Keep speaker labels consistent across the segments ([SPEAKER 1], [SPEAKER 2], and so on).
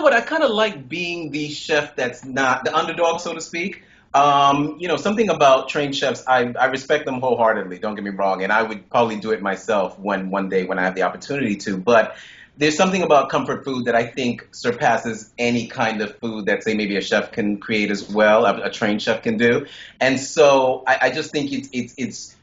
[SPEAKER 1] what? I kind of like being the chef that's not the underdog, so to speak. Something about trained chefs, I respect them wholeheartedly. Don't get me wrong, and I would probably do it myself when one day when I have the opportunity to. But there's something about comfort food that I think surpasses any kind of food that, say, maybe a chef can create as well, a trained chef can do. And so I just think it's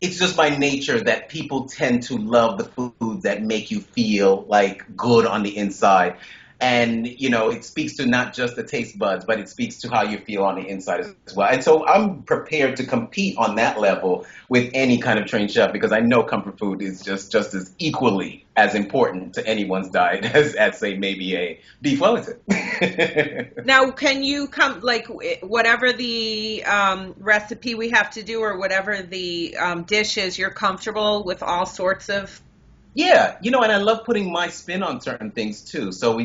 [SPEAKER 1] just by nature that people tend to love the foods that make you feel like good on the inside. And, it speaks to not just the taste buds, but it speaks to how you feel on the inside as well. And so I'm prepared to compete on that level with any kind of trained chef because I know comfort food is just as equally as important to anyone's diet as say, maybe a beef Wellington.
[SPEAKER 2] Now, can you come, like, whatever the recipe we have to do or whatever the dish is, you're comfortable with all sorts of.
[SPEAKER 1] Yeah, and I love putting my spin on certain things too. So,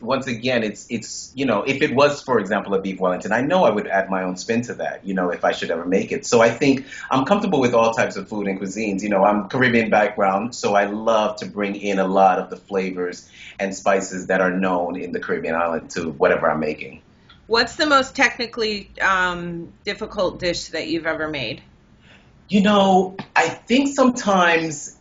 [SPEAKER 1] once again, if it was, for example, a beef Wellington, I know I would add my own spin to that, if I should ever make it. So I think I'm comfortable with all types of food and cuisines. I'm Caribbean background, so I love to bring in a lot of the flavors and spices that are known in the Caribbean island to whatever I'm making.
[SPEAKER 2] What's the most technically difficult dish that you've ever made?
[SPEAKER 1] I think sometimes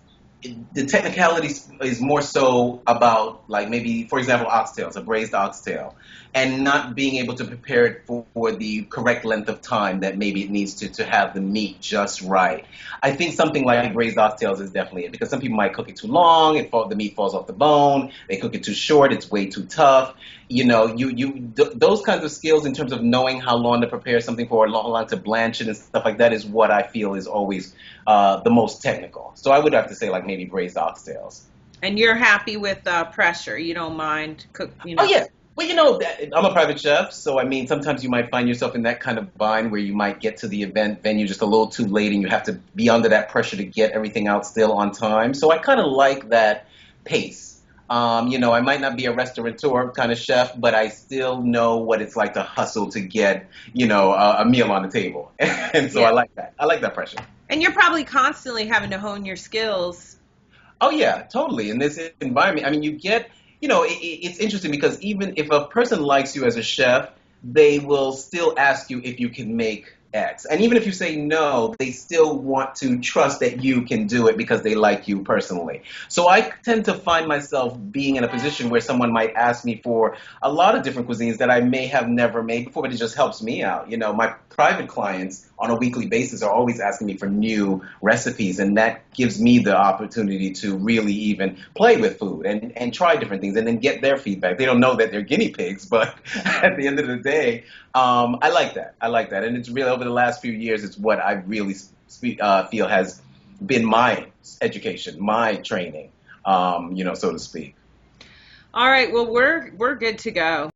[SPEAKER 1] the technicality is more so about, like, maybe, for example, oxtails, a braised oxtail, and not being able to prepare it for the correct length of time that maybe it needs to have the meat just right. I think something like braised oxtails is definitely it, because some people might cook it too long, the meat falls off the bone. They cook it too short, it's way too tough. Those kinds of skills in terms of knowing how long to prepare something for, how long to blanch it and stuff like that is what I feel is always the most technical. So I would have to say, like, maybe braised oxtails.
[SPEAKER 2] And you're happy with pressure. You don't mind
[SPEAKER 1] Oh, yeah. Well, I'm a private chef, so I mean, sometimes you might find yourself in that kind of bind where you might get to the event venue just a little too late and you have to be under that pressure to get everything out still on time. So I kind of like that pace. I might not be a restaurateur kind of chef, but I still know what it's like to hustle to get, a meal on the table. And so
[SPEAKER 2] Yeah.
[SPEAKER 1] I like that. I like that pressure.
[SPEAKER 2] And you're probably constantly having to hone your skills.
[SPEAKER 1] Oh yeah, totally. In this environment, I mean, you get, it's interesting because even if a person likes you as a chef, they will still ask you if you can make X. And even if you say no, they still want to trust that you can do it because they like you personally. So I tend to find myself being in a position where someone might ask me for a lot of different cuisines that I may have never made before, but it just helps me out. My private clients on a weekly basis are always asking me for new recipes, and that gives me the opportunity to really even play with food and try different things and then get their feedback. They don't know that they're guinea pigs, but at the end of the day, I like that. I like that. And it's really, over the last few years, it's what I really feel has been my education, my training, so to speak.
[SPEAKER 2] All right, well, we're good to go.